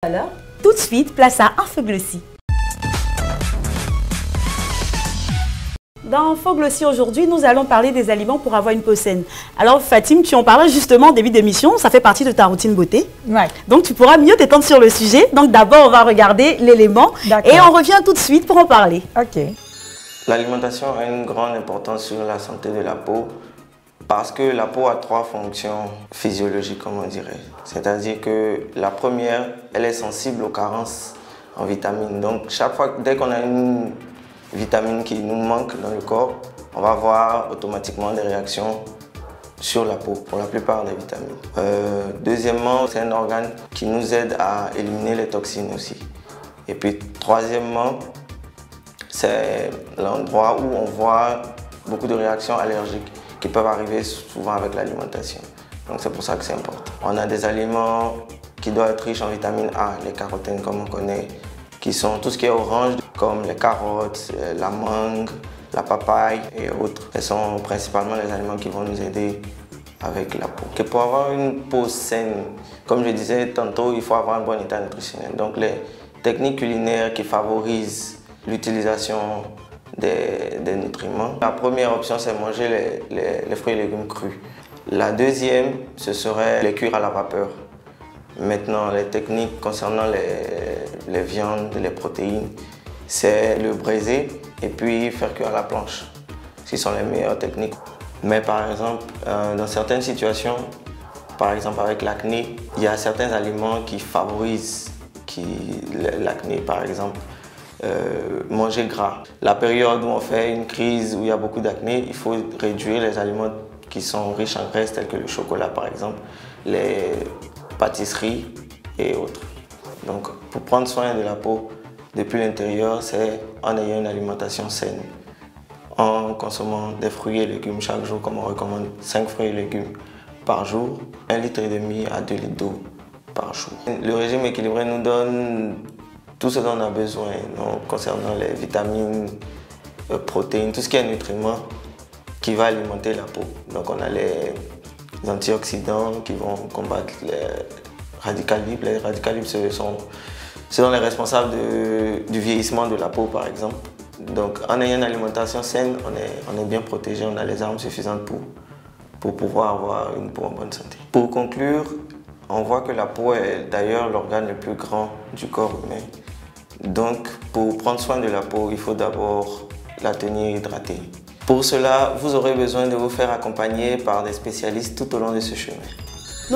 Alors, tout de suite, place à Infoglossy. Dans Infoglossy aujourd'hui, nous allons parler des aliments pour avoir une peau saine. Alors Fatim, tu en parlais justement au début d'émission, ça fait partie de ta routine beauté. Ouais. Donc tu pourras mieux t'étendre sur le sujet. Donc d'abord, on va regarder l'élément et on revient tout de suite pour en parler. Ok. L'alimentation a une grande importance sur la santé de la peau parce que la peau a trois fonctions physiologiques, comme on dirait. C'est-à-dire que la première, elle est sensible aux carences en vitamines. Donc chaque fois, dès qu'on a une vitamine qui nous manque dans le corps, on va voir automatiquement des réactions sur la peau pour la plupart des vitamines. Deuxièmement, c'est un organe qui nous aide à éliminer les toxines aussi. Et puis troisièmement, c'est l'endroit où on voit beaucoup de réactions allergiques qui peuvent arriver souvent avec l'alimentation. Donc c'est pour ça que c'est important. On a des aliments qui doivent être riches en vitamine A, les carotènes comme on connaît, qui sont tout ce qui est orange, comme les carottes, la mangue, la papaye et autres. Ce sont principalement les aliments qui vont nous aider avec la peau. Et pour avoir une peau saine, comme je disais tantôt, il faut avoir un bon état nutritionnel. Donc les techniques culinaires qui favorisent l'utilisation des nutriments. La première option, c'est manger les fruits et légumes crus. La deuxième, ce serait les cuire à la vapeur. Maintenant, les techniques concernant les viandes, les protéines, c'est le braiser et puis faire cuire à la planche. Ce sont les meilleures techniques. Mais par exemple, dans certaines situations, par exemple avec l'acné, il y a certains aliments qui favorisent l'acné. Par exemple, manger gras. La période où on fait une crise, où il y a beaucoup d'acné, il faut réduire les aliments qui sont riches en graisse, tels que le chocolat par exemple, les pâtisseries et autres. Donc pour prendre soin de la peau depuis l'intérieur, c'est en ayant une alimentation saine, en consommant des fruits et légumes chaque jour, comme on recommande 5 fruits et légumes par jour, 1,5 litre à 2 litres d'eau par jour. Le régime équilibré nous donne tout ce dont on a besoin donc, concernant les vitamines, protéines, tout ce qui est nutriments qui va alimenter la peau. Donc on a les antioxydants qui vont combattre les radicaux libres. Les radicaux libres, ce sont les responsables du vieillissement de la peau par exemple. Donc en ayant une alimentation saine, on est bien protégé, on a les armes suffisantes pour pouvoir avoir une peau en bonne santé. Pour conclure, on voit que la peau est d'ailleurs l'organe le plus grand du corps humain. Donc pour prendre soin de la peau, il faut d'abord la tenir hydratée. Pour cela, vous aurez besoin de vous faire accompagner par des spécialistes tout au long de ce chemin.